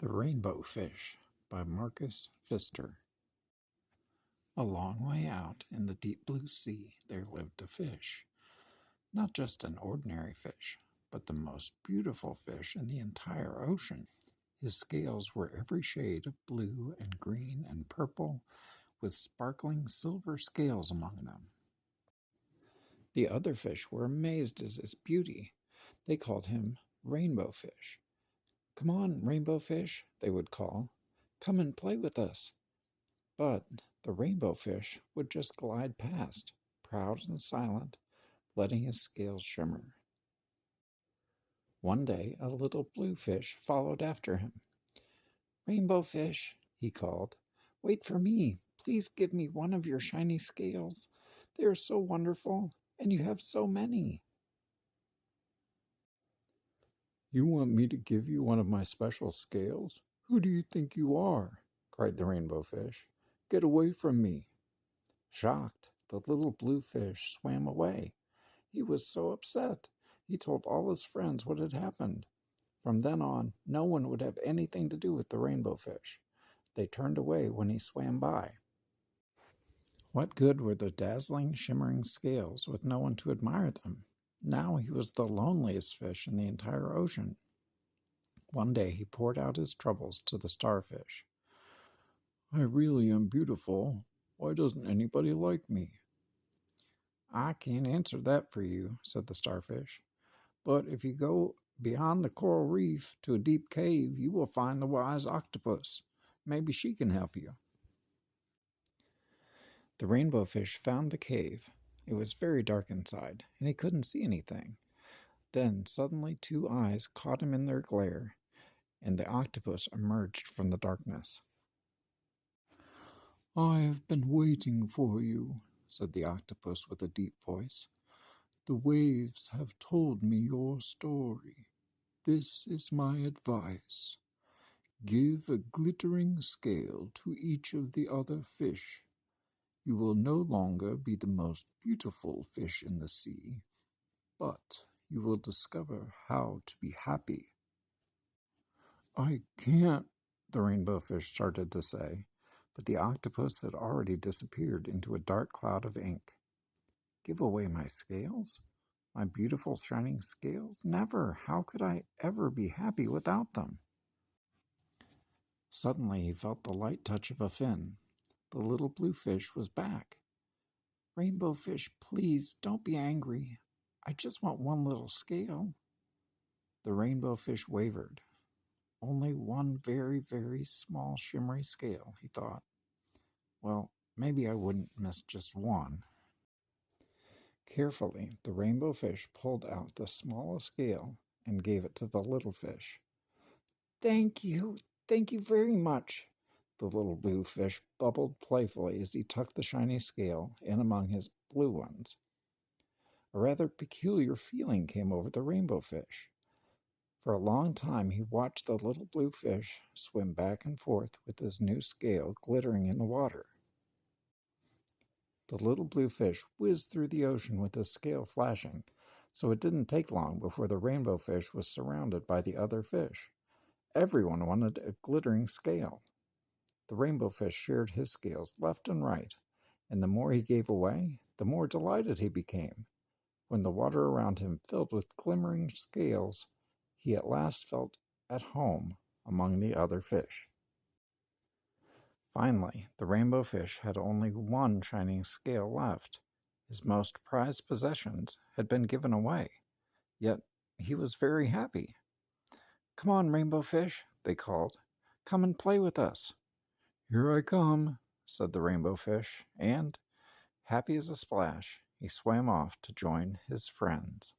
The Rainbow Fish by Marcus Pfister. A long way out in the deep blue sea there lived a fish. Not just an ordinary fish, but the most beautiful fish in the entire ocean. His scales were every shade of blue and green and purple, with sparkling silver scales among them. The other fish were amazed at his beauty. They called him Rainbow Fish. "Come on, Rainbow Fish," they would call. "Come and play with us." But the Rainbow Fish would just glide past, proud and silent, letting his scales shimmer. One day a little blue fish followed after him. "Rainbow Fish," he called, "wait for me. Please give me one of your shiny scales. They are so wonderful, and you have so many." "You want me to give you one of my special scales? Who do you think you are?" cried the Rainbow Fish. "Get away from me." Shocked, the little blue fish swam away. He was so upset. He told all his friends what had happened. From then on, no one would have anything to do with the Rainbow Fish. They turned away when he swam by. What good were the dazzling, shimmering scales with no one to admire them? Now he was the loneliest fish in the entire ocean. One day he poured out his troubles to the starfish. "I really am beautiful. Why doesn't anybody like me?" "I can't answer that for you," said the starfish. "But if you go beyond the coral reef to a deep cave, you will find the wise octopus. Maybe she can help you." The Rainbow Fish found the cave. It was very dark inside, and he couldn't see anything. Then suddenly two eyes caught him in their glare, and the octopus emerged from the darkness. "I have been waiting for you," said the octopus with a deep voice. "The waves have told me your story. This is my advice. Give a glittering scale to each of the other fish. You will no longer be the most beautiful fish in the sea, but you will discover how to be happy." "I can't," the Rainbow Fish started to say, but the octopus had already disappeared into a dark cloud of ink. "Give away my scales? My beautiful shining scales? Never! How could I ever be happy without them?" Suddenly he felt the light touch of a fin. The little blue fish was back. "Rainbow Fish, please, don't be angry. I just want one little scale." The Rainbow Fish wavered. "Only one very, very small shimmery scale," he thought. "Well, maybe I wouldn't miss just one." Carefully, the Rainbow Fish pulled out the smallest scale and gave it to the little fish. Thank you very much," the little blue fish bubbled playfully as he tucked the shiny scale in among his blue ones. A rather peculiar feeling came over the Rainbow Fish. For a long time he watched the little blue fish swim back and forth with his new scale glittering in the water. The little blue fish whizzed through the ocean with his scale flashing, so it didn't take long before the Rainbow Fish was surrounded by the other fish. Everyone wanted a glittering scale. The Rainbow Fish shared his scales left and right, and the more he gave away, the more delighted he became. When the water around him filled with glimmering scales, he at last felt at home among the other fish. Finally, the Rainbow Fish had only one shining scale left. His most prized possessions had been given away, yet he was very happy. "Come on, Rainbow Fish," they called. "Come and play with us." "Here I come," said the Rainbow Fish, and, happy as a splash, he swam off to join his friends.